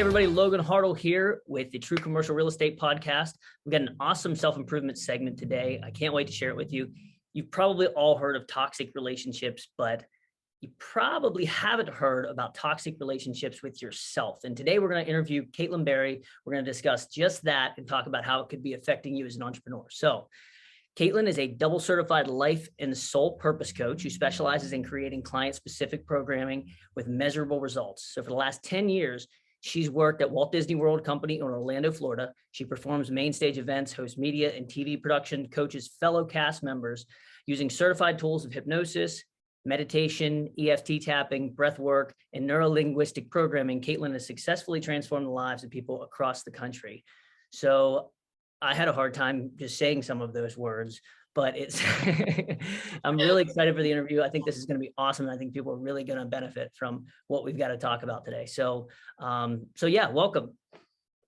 Hey everybody, Logan Hartle here with the True Commercial Real Estate Podcast. We've got an awesome self-improvement segment today. I can't wait to share it with you. You've probably all heard of toxic relationships, but you probably haven't heard about toxic relationships with yourself. And today we're going to interview Caitlin Berry. We're going to discuss just that and talk about how it could be affecting you as an entrepreneur. So Caitlin is a double certified life and soul purpose coach who specializes in creating client-specific programming with measurable results. So for the last 10 years, she's worked at Walt Disney World Company in Orlando, Florida. She performs main stage events, hosts media and TV production, coaches fellow cast members using certified tools of hypnosis, meditation, EFT tapping, breath work, and neuro-linguistic programming. Caitlin has successfully transformed the lives of people across the country. So I had a hard time just saying some of those words, but it's, I'm really excited for the interview. I think this is going to be awesome. And I think people are really going to benefit from what we've got to talk about today. So yeah, welcome.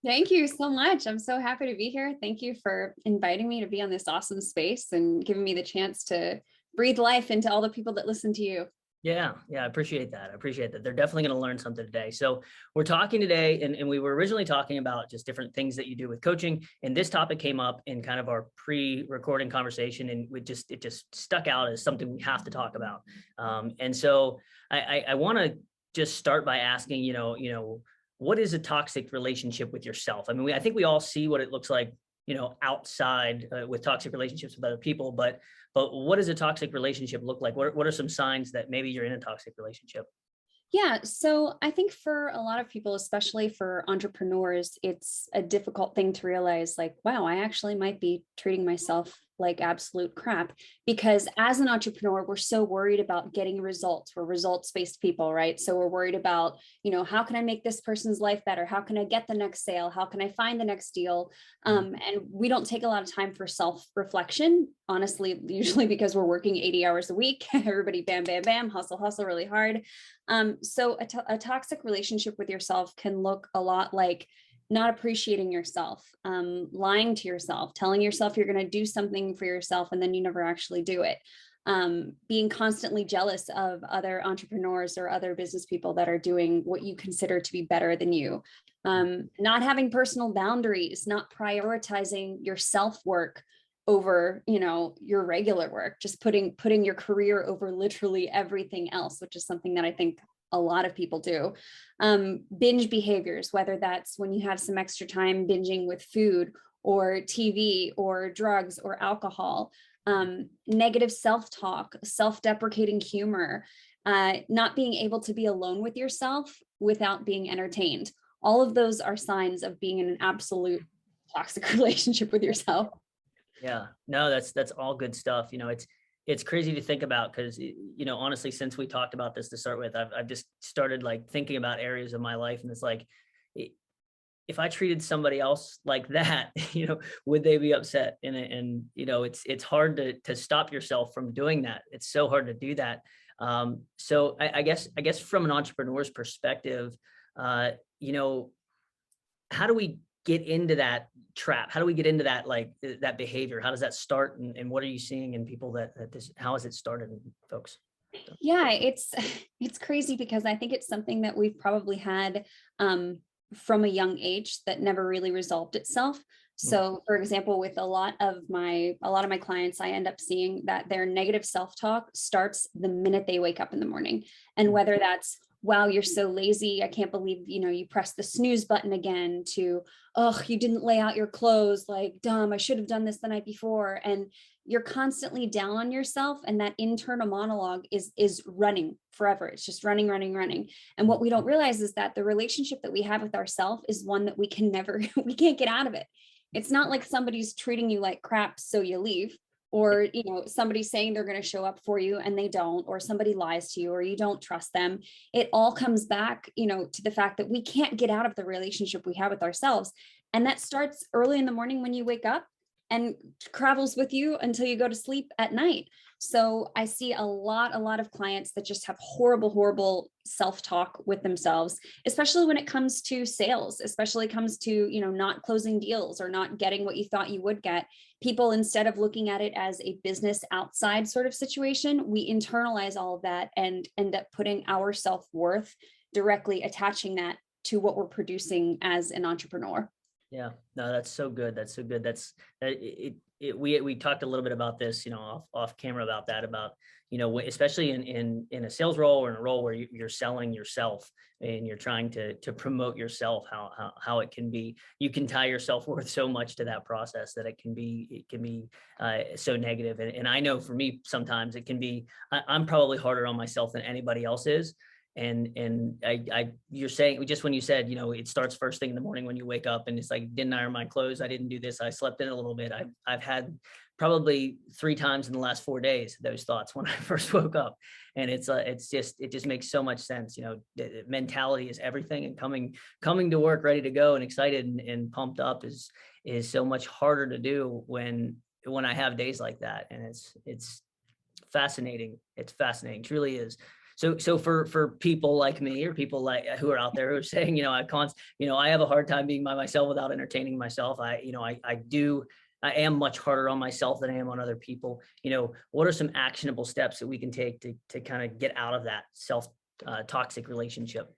Thank you so much. I'm so happy to be here. Thank you for inviting me to be on this awesome space and giving me the chance to breathe life into all the people that listen to you. Yeah, I appreciate that. They're definitely going to learn something today. So we're talking today, and we were originally talking about just different things that you do with coaching. And this topic came up in kind of our pre-recording conversation, and it just stuck out as something we have to talk about. And so I want to just start by asking, what is a toxic relationship with yourself? I mean, I think we all see what it looks like, outside with toxic relationships with other people, but what does a toxic relationship look like? What are some signs that maybe you're in a toxic relationship? Yeah, so I think for a lot of people, especially for entrepreneurs, it's a difficult thing to realize, like, wow, I actually might be treating myself like absolute crap, because as an entrepreneur, we're so worried about getting results. We're results-based people, right? So we're worried about, how can I make this person's life better? How can I get the next sale? How can I find the next deal? And we don't take a lot of time for self-reflection, honestly, usually because we're working 80 hours a week. Everybody bam, bam, bam, hustle, hustle really hard. So a toxic relationship with yourself can look a lot like not appreciating yourself, lying to yourself, telling yourself you're going to do something for yourself and then you never actually do it. Being constantly jealous of other entrepreneurs or other business people that are doing what you consider to be better than you. Not having personal boundaries, not prioritizing your self-work over, your regular work, just putting your career over literally everything else, which is something that I think a lot of people do. Binge behaviors, whether that's when you have some extra time binging with food or TV or drugs or alcohol, negative self-talk, self-deprecating humor, not being able to be alone with yourself without being entertained. All of those are signs of being in an absolute toxic relationship with yourself. Yeah, no, that's all good stuff. It's crazy to think about because, honestly, since we talked about this to start with, I've just started like thinking about areas of my life. And it's like, if I treated somebody else like that, would they be upset? And it's hard to stop yourself from doing that. It's so hard to do that. So I guess from an entrepreneur's perspective, how do we get into that trap? How do we get into that, like that behavior? How does that start? And what are you seeing in people how has it started in folks? Yeah, it's crazy because I think it's something that we've probably had from a young age that never really resolved itself. So for example, with a lot of my clients, I end up seeing that their negative self-talk starts the minute they wake up in the morning. And whether that's, wow, you're so lazy, I can't believe, you pressed the snooze button again, to, oh, you didn't lay out your clothes, like, dumb, I should have done this the night before. And you're constantly down on yourself. And that internal monologue is running forever. It's just running. And what we don't realize is that the relationship that we have with ourselves is one that we can't get out of it. It's not like somebody's treating you like crap, so you leave. Or, somebody saying they're going to show up for you and they don't, or somebody lies to you, or you don't trust them. It all comes back, to the fact that we can't get out of the relationship we have with ourselves. And that starts early in the morning when you wake up and travels with you until you go to sleep at night. So I see a lot of clients that just have horrible self-talk with themselves, especially when it comes to sales, especially comes to, not closing deals or not getting what you thought you would get. People, instead of looking at it as a business outside sort of situation, we internalize all of that and end up putting our self-worth directly attaching that to what we're producing as an entrepreneur. Yeah, no, that's so good. That's so good. We talked a little bit about this, off camera about that, especially in a sales role or in a role where you're selling yourself and you're trying to promote yourself, how it can be, you can tie your self-worth so much to that process that it can be so negative. And I know for me, sometimes it can be, I'm probably harder on myself than anybody else is. And you're saying, just when you said, it starts first thing in the morning when you wake up, and it's like, didn't iron my clothes, I didn't do this, I slept in a little bit. I've had probably 3 times in the last 4 days those thoughts when I first woke up, and it just makes so much sense. Mentality is everything, and coming to work ready to go and excited and pumped up is so much harder to do when I have days like that. And it's fascinating. It's fascinating, truly is. So for people like me, or people like who are out there who are saying, I have a hard time being by myself without entertaining myself. I am much harder on myself than I am on other people. What are some actionable steps that we can take to kind of get out of that toxic relationship?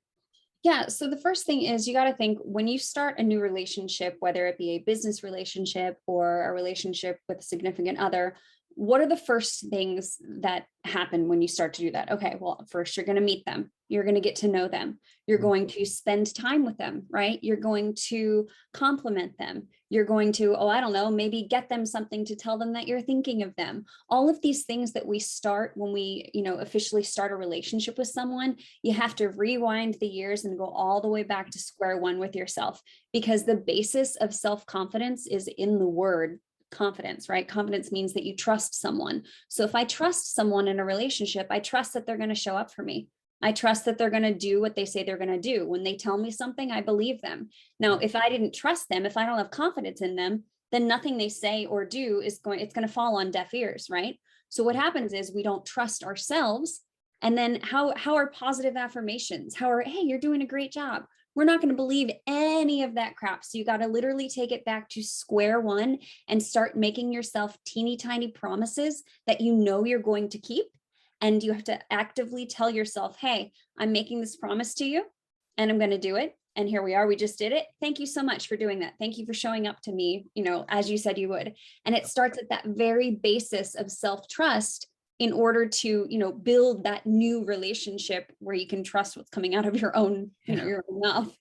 Yeah. So the first thing is, you got to think, when you start a new relationship, whether it be a business relationship or a relationship with a significant other, what are the first things that happen when you start to do that? Okay, well, first you're going to meet them. You're going to get to know them. You're going to spend time with them, right? You're going to compliment them. You're going to, I don't know, maybe get them something to tell them that you're thinking of them. All of these things that we start when we, officially start a relationship with someone, you have to rewind the years and go all the way back to square one with yourself, because the basis of self-confidence is in the word confidence, right? Confidence means that you trust someone. So if I trust someone in a relationship, I trust that they're going to show up for me. I trust that they're going to do what they say they're going to do. When they tell me something, I believe them. Now, if I didn't trust them, if I don't have confidence in them, then nothing they say or do it's going to fall on deaf ears, right? So what happens is we don't trust ourselves. And then how are positive affirmations? Hey, you're doing a great job. We're not going to believe any of that crap. So you got to literally take it back to square one and start making yourself teeny tiny promises that you're going to keep. And you have to actively tell yourself, hey, I'm making this promise to you and I'm going to do it. And here we are. We just did it. Thank you so much for doing that. Thank you for showing up to me, as you said you would. And it starts at that very basis of self-trust in order to, build that new relationship where you can trust what's coming out of your own, your own mouth.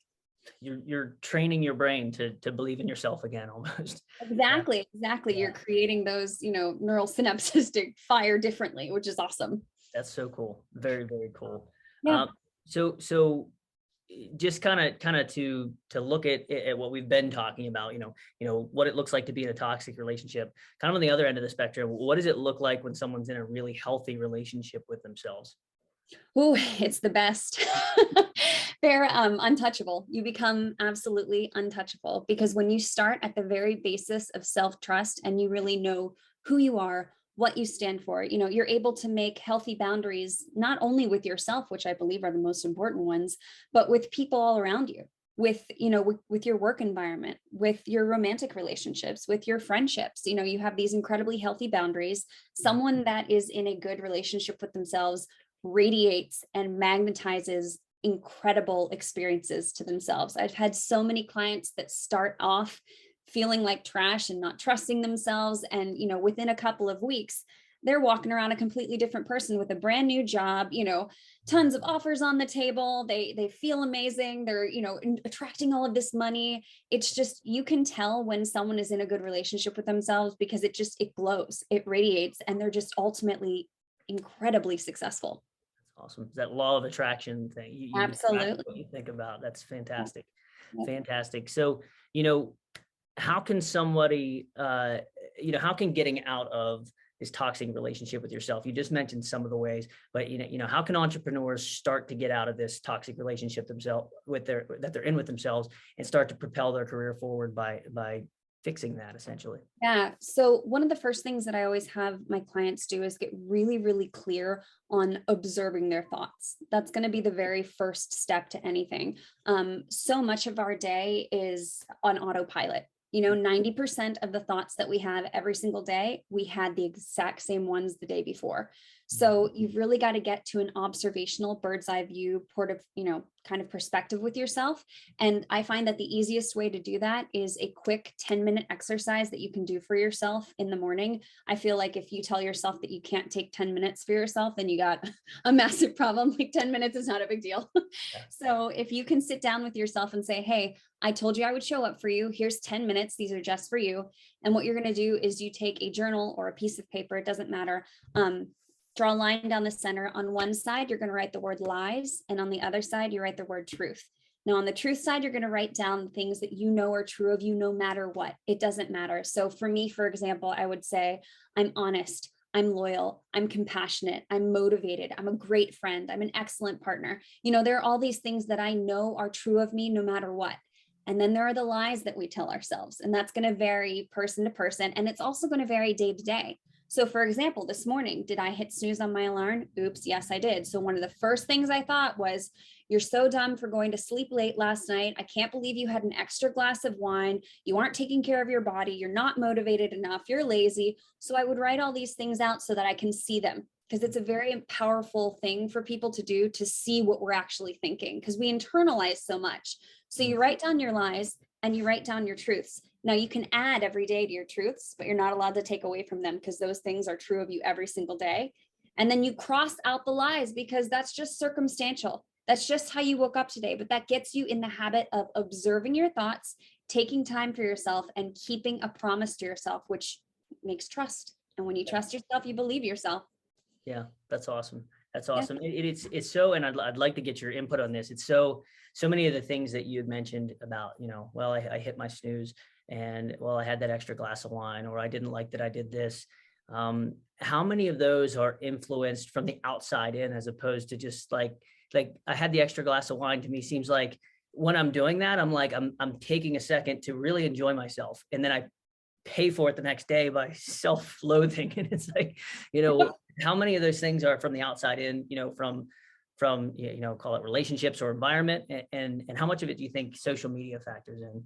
You're training your brain to believe in yourself again, almost. Exactly. Yeah. You're creating those, neural synapses to fire differently, which is awesome. That's so cool. Very, very cool. Yeah. So just kind of to look at what we've been talking about, what it looks like to be in a toxic relationship, kind of on the other end of the spectrum. What does it look like when someone's in a really healthy relationship with themselves? Oh, it's the best. They're untouchable. You become absolutely untouchable, because when you start at the very basis of self-trust and you really know who you are, what you stand for, you're able to make healthy boundaries, not only with yourself, which I believe are the most important ones, but with people all around you, with your work environment, with your romantic relationships, with your friendships. You have these incredibly healthy boundaries. Someone that is in a good relationship with themselves radiates and magnetizes incredible experiences to themselves. I've had so many clients that start off feeling like trash and not trusting themselves, and within a couple of weeks they're walking around a completely different person with a brand new job, tons of offers on the table. They feel amazing. They're, attracting all of this money. It's just, you can tell when someone is in a good relationship with themselves, because it glows, it radiates, and they're just ultimately incredibly successful. Awesome. That law of attraction thing. You Absolutely. what you think about. That's fantastic. Yep. Fantastic. So, how can somebody, how can getting out of this toxic relationship with yourself? You just mentioned some of the ways, but how can entrepreneurs start to get out of this toxic relationship themselves that they're in with themselves, and start to propel their career forward by fixing that, essentially? Yeah. So one of the first things that I always have my clients do is get really, really clear on observing their thoughts. That's going to be the very first step to anything. So much of our day is on autopilot. 90% of the thoughts that we have every single day, we had the exact same ones the day before. So you've really got to get to an observational bird's eye view kind of perspective with yourself. And I find that the easiest way to do that is a quick 10-minute exercise that you can do for yourself in the morning. I feel like if you tell yourself that you can't take 10 minutes for yourself, then you got a massive problem. Like 10 minutes is not a big deal. Yeah. So if you can sit down with yourself and say, hey, I told you I would show up for you. Here's 10 minutes. These are just for you. And what you're going to do is you take a journal or a piece of paper, it doesn't matter. Draw a line down the center. On one side, you're going to write the word lies. And on the other side, you write the word truth. Now, on the truth side, you're going to write down things that you know are true of you no matter what. It doesn't matter. So for me, for example, I would say, I'm honest, I'm loyal, I'm compassionate, I'm motivated, I'm a great friend, I'm an excellent partner. There are all these things that I know are true of me no matter what. And then there are the lies that we tell ourselves. And that's going to vary person to person. And it's also going to vary day to day. So for example, this morning, did I hit snooze on my alarm? Oops, yes, I did. So one of the first things I thought was, you're so dumb for going to sleep late last night. I can't believe you had an extra glass of wine. You aren't taking care of your body. You're not motivated enough. You're lazy. So I would write all these things out so that I can see them, because it's a very powerful thing for people to do, to see what we're actually thinking, because we internalize so much. So you write down your lies and you write down your truths. Now you can add every day to your truths, but you're not allowed to take away from them, because those things are true of you every single day. And then you cross out the lies, because that's just circumstantial. That's just how you woke up today. But that gets you in the habit of observing your thoughts, taking time for yourself, and keeping a promise to yourself, which makes trust. And when you trust yourself, you believe yourself. Yeah, that's awesome. That's Yeah. awesome. It's so, and I'd like to get your input on this. It's so many of the things that you had mentioned about, well, I hit my snooze, and well, I had that extra glass of wine, or I didn't like that I did this. How many of those are influenced from the outside in, as opposed to just like I had the extra glass of wine? To me seems like when I'm doing that, I'm like, I'm taking a second to really enjoy myself. And then I pay for it the next day by self-loathing. And it's like, how many of those things are from the outside in, from call it relationships or environment, and how much of it do you think social media factors in?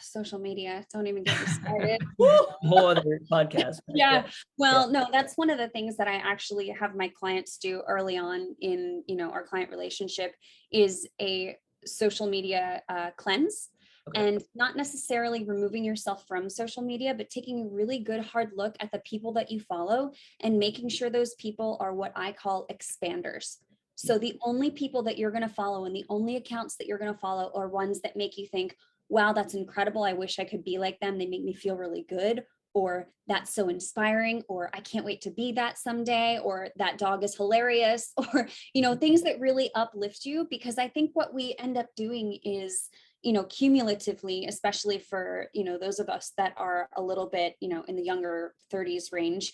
Social media, don't even get me started. Whole other podcast. Yeah. Well, Yeah. no, that's one of the things that I actually have my clients do early on in, our client relationship, is a social media cleanse. Okay. And not necessarily removing yourself from social media, but taking a really good hard look at the people that you follow and making sure those people are what I call expanders. So the only people that you're going to follow and the only accounts that you're going to follow are ones that make you think, wow, that's incredible. I wish I could be like them. They make me feel really good. Or that's so inspiring, or I can't wait to be that someday, or that dog is hilarious, or, things that really uplift you. Because I think what we end up doing is, cumulatively, especially for, those of us that are a little bit, in the younger 30s range,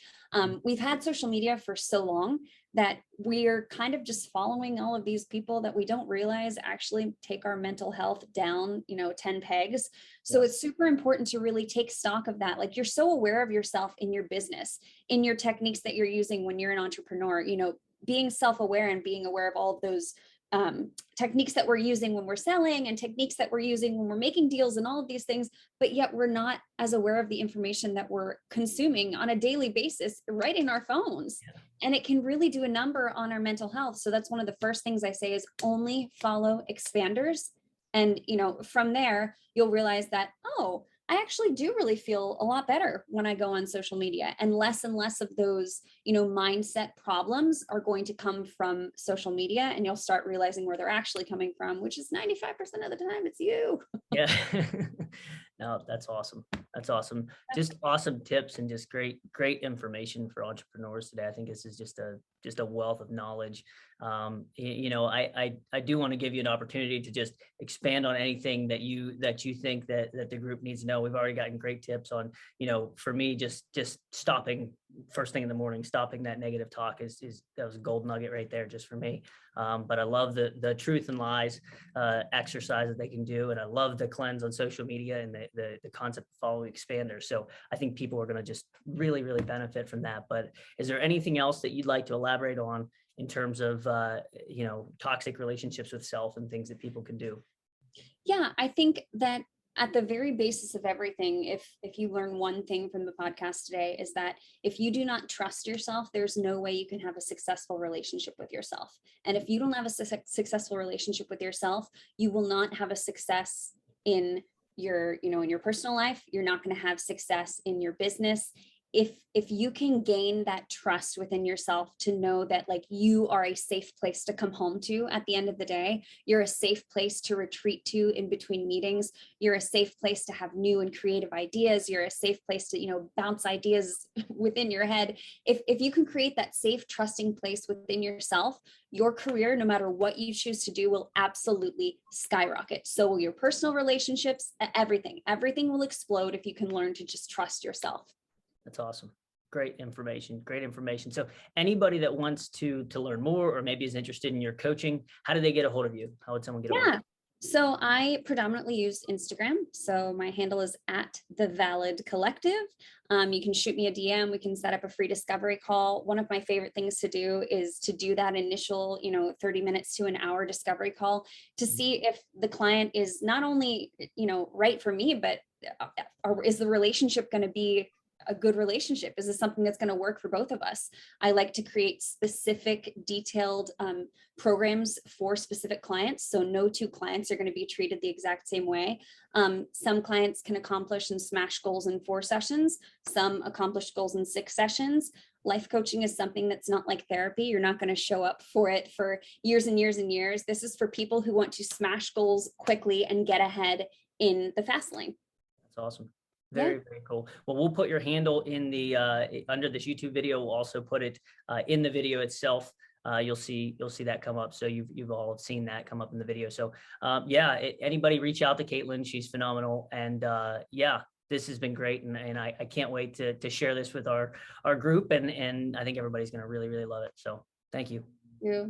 we've had social media for so long that we're kind of just following all of these people that we don't realize actually take our mental health down, 10 pegs. So it's super important to really take stock of that. Like, you're so aware of yourself in your business, in your techniques that you're using when you're an entrepreneur, being self-aware and being aware of all of those techniques that we're using when we're selling, and techniques that we're using when we're making deals, and all of these things, but yet we're not as aware of the information that we're consuming on a daily basis right in our phones. Yeah. And it can really do a number on our mental health. So that's one of the first things I say, is only follow expanders. And, from there, you'll realize that, oh, I actually do really feel a lot better when I go on social media, and less of those, mindset problems are going to come from social media, and you'll start realizing where they're actually coming from, which is 95% of the time, it's you. Yeah. No, that's awesome. That's awesome. Just awesome tips, and just great information for entrepreneurs today. I think this is just a wealth of knowledge. I do want to give you an opportunity to just expand on anything that you think that the group needs to know. We've already gotten great tips on, for me, just stopping first thing in the morning, stopping that negative talk is that was a gold nugget right there, just for me. But I love the truth and lies exercise that they can do, and I love the cleanse on social media, and the concept of following expanders. So I think people are going to just really benefit from that. But is there anything else that you'd like to elaborate on in terms of toxic relationships with self and things that people can do? Yeah, I think that at the very basis of everything, if you learn one thing from the podcast today, is that if you do not trust yourself, there's no way you can have a successful relationship with yourself. And if you don't have a successful relationship with yourself, you will not have a success in your, you know, in your personal life. You're not going to have success in your business. If you can gain that trust within yourself to know that like you are a safe place to come home to at the end of the day, you're a safe place to retreat to in between meetings, you're a safe place to have new and creative ideas, you're a safe place to, you know, bounce ideas within your head. If you can create that safe, trusting place within yourself, your career, no matter what you choose to do, will absolutely skyrocket. So will your personal relationships, everything will explode if you can learn to just trust yourself. That's awesome. Great information. Great information. So anybody that wants to learn more or maybe is interested in your coaching, how do they get a hold of you? How would someone get a hold of you? So I predominantly use Instagram. So my handle is at the Valid Collective. You can shoot me a DM. We can set up a free discovery call. One of my favorite things to do is to do that initial, 30 minutes to an hour discovery call to see if the client is not only, right for me, but is the relationship going to be a good relationship? Is this something that's going to work for both of us? I like to create specific, detailed programs for specific clients. So no two clients are going to be treated the exact same way. Some clients can accomplish and smash goals in 4 sessions. Some accomplish goals in 6 sessions. Life coaching is something that's not like therapy. You're not going to show up for it for years and years and years. This is for people who want to smash goals quickly and get ahead in the fast lane. That's awesome. Very, very cool. Well, we'll put your handle in the under this YouTube video. We'll also put it in the video itself. You'll see that come up. So you've all seen that come up in the video. So anybody reach out to Caitlin. She's phenomenal. And this has been great. And I can't wait to share this with our group. And I think everybody's going to really, really love it. So thank you.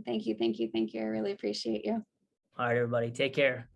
Thank you. I really appreciate you. All right, everybody. Take care.